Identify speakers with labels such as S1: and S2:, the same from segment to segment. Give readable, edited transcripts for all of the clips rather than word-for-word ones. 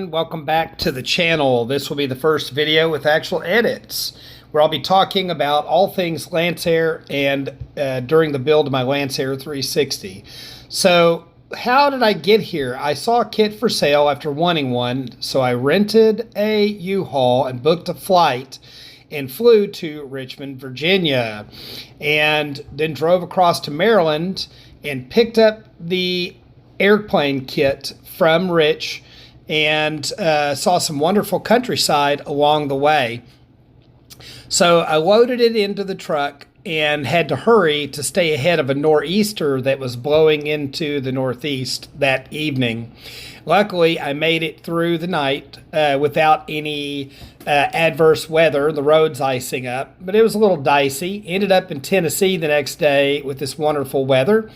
S1: everyone, welcome back to the channel. This will be the first video with actual edits where I'll be talking about all things Lancer and during the build of my Lancer 360. So how did I get here? I saw a kit for sale after wanting one, so I rented a U-Haul and booked a flight and flew to Richmond, Virginia, and then drove across to Maryland and picked up the airplane kit from Rich and saw some wonderful countryside along the way. So I loaded it into the truck and had to hurry to stay ahead of a nor'easter that was blowing into the northeast that evening. Luckily, I made it through the night without any adverse weather, the roads icing up, but it was a little dicey. Ended up in Tennessee the next day with this wonderful weather,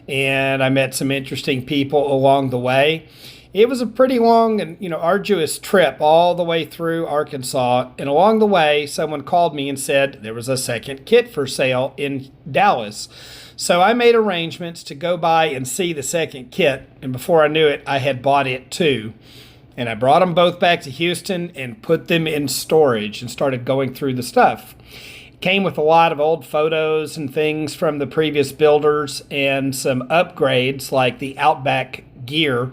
S1: and I met some interesting people along the way. It was a pretty long and arduous trip all the way through Arkansas, and along the way someone called me and said there was a second kit for sale in Dallas. So I made arrangements to go by and see the second kit, and before I knew it, I had bought it too. And I brought them both back to Houston and put them in storage and started going through the stuff. It came with a lot of old photos and things from the previous builders and some upgrades like the Outback gear,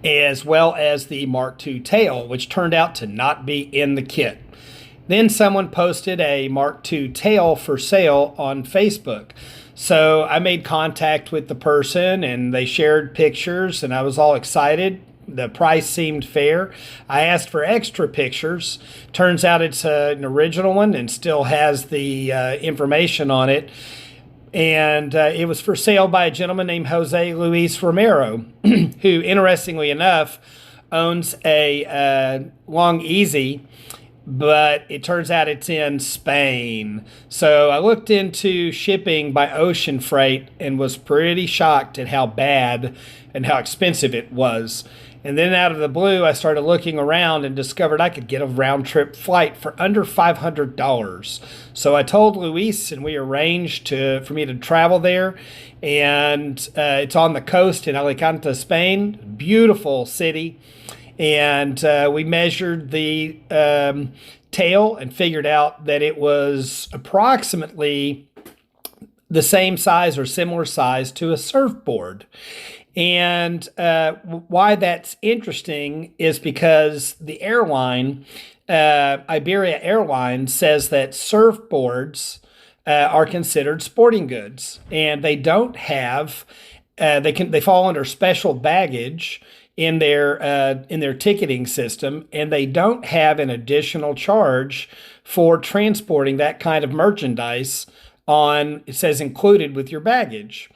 S1: as well as the Mark II tail, which turned out to not be in the kit. Then someone posted a Mark II tail for sale on Facebook. So I made contact with the person and they shared pictures, and I was all excited. The price seemed fair. I asked for extra pictures. Turns out it's an original one and still has the information on it. And it was for sale by a gentleman named Jose Luis Romero, who, interestingly enough, owns a Long Easy, but it turns out it's in Spain. So I looked into shipping by ocean freight and was pretty shocked at how bad and how expensive it was. And then out of the blue, I started looking around and discovered I could get a round-trip flight for under $500. So I told Luis, and we arranged for me to travel there. And it's on the coast in Alicante, Spain. Beautiful city. And we measured the tail and figured out that it was approximately the same size or similar size to a surfboard. And why that's interesting is because the airline, Iberia Airlines, says that surfboards are considered sporting goods, and they don't have they fall under special baggage in their ticketing system, and they don't have an additional charge for transporting that kind of merchandise it says included with your baggage.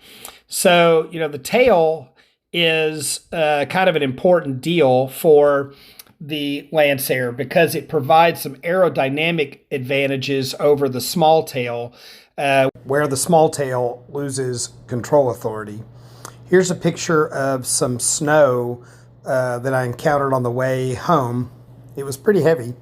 S1: So, the tail is kind of an important deal for the Lancer because it provides some aerodynamic advantages over the small tail, where the small tail loses control authority. Here's a picture of some snow that I encountered on the way home. It was pretty heavy.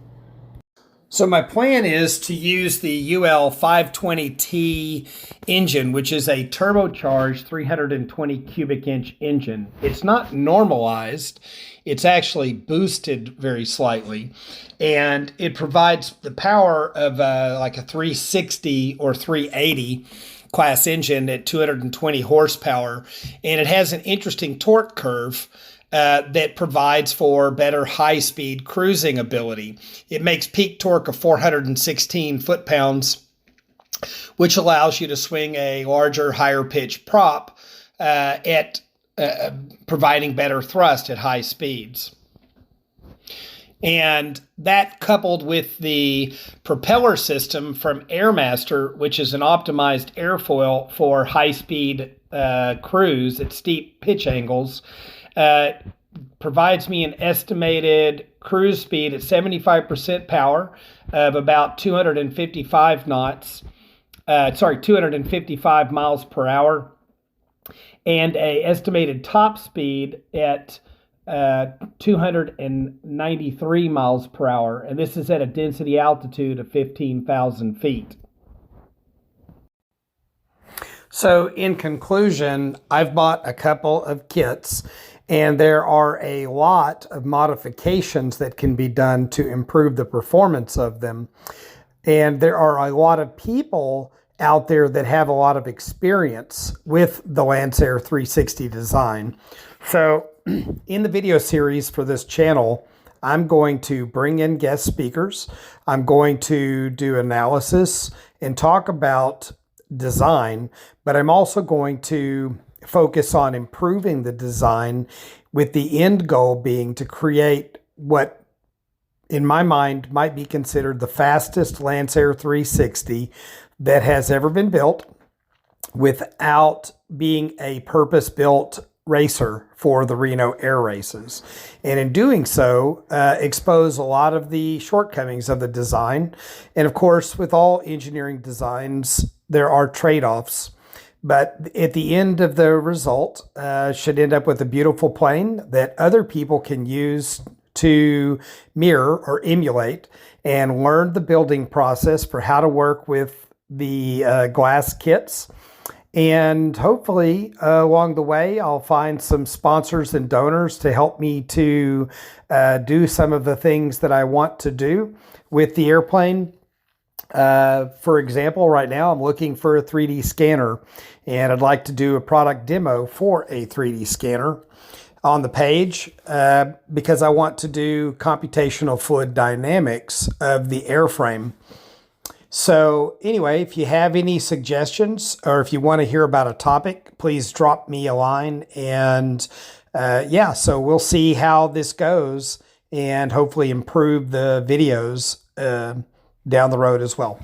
S1: So my plan is to use the UL 520T engine, which is a turbocharged 320 cubic inch engine. It's not normalized. It's actually boosted very slightly. And it provides the power of like a 360 or 380 class engine at 220 horsepower. And it has an interesting torque curve that provides for better high-speed cruising ability. It makes peak torque of 416 foot-pounds, which allows you to swing a larger, higher-pitch prop at providing better thrust at high speeds. And that, coupled with the propeller system from Airmaster, which is an optimized airfoil for high-speed cruise at steep pitch angles, provides me an estimated cruise speed at 75% power of about 255 miles per hour, and a estimated top speed at 293 miles per hour. And this is at a density altitude of 15,000 feet. So in conclusion, I've bought a couple of kits, And there are a lot of modifications that can be done to improve the performance of them. And there are a lot of people out there that have a lot of experience with the Lancer 360 design. So in the video series for this channel, I'm going to bring in guest speakers. I'm going to do analysis and talk about design, but I'm also going to focus on improving the design with the end goal being to create what in my mind might be considered the fastest Lancer 360 that has ever been built without being a purpose-built racer for the Reno air races. And in doing so, expose a lot of the shortcomings of the design. And of course, with all engineering designs, there are trade-offs. But at the end of the result, should end up with a beautiful plane that other people can use to mirror or emulate and learn the building process for how to work with the glass kits. And hopefully along the way, I'll find some sponsors and donors to help me to do some of the things that I want to do with the airplane. For example, right now I'm looking for a 3D scanner, and I'd like to do a product demo for a 3D scanner on the page because I want to do computational fluid dynamics of the airframe. So anyway, if you have any suggestions or if you want to hear about a topic, please drop me a line. And yeah, so we'll see how this goes and hopefully improve the videos down the road as well.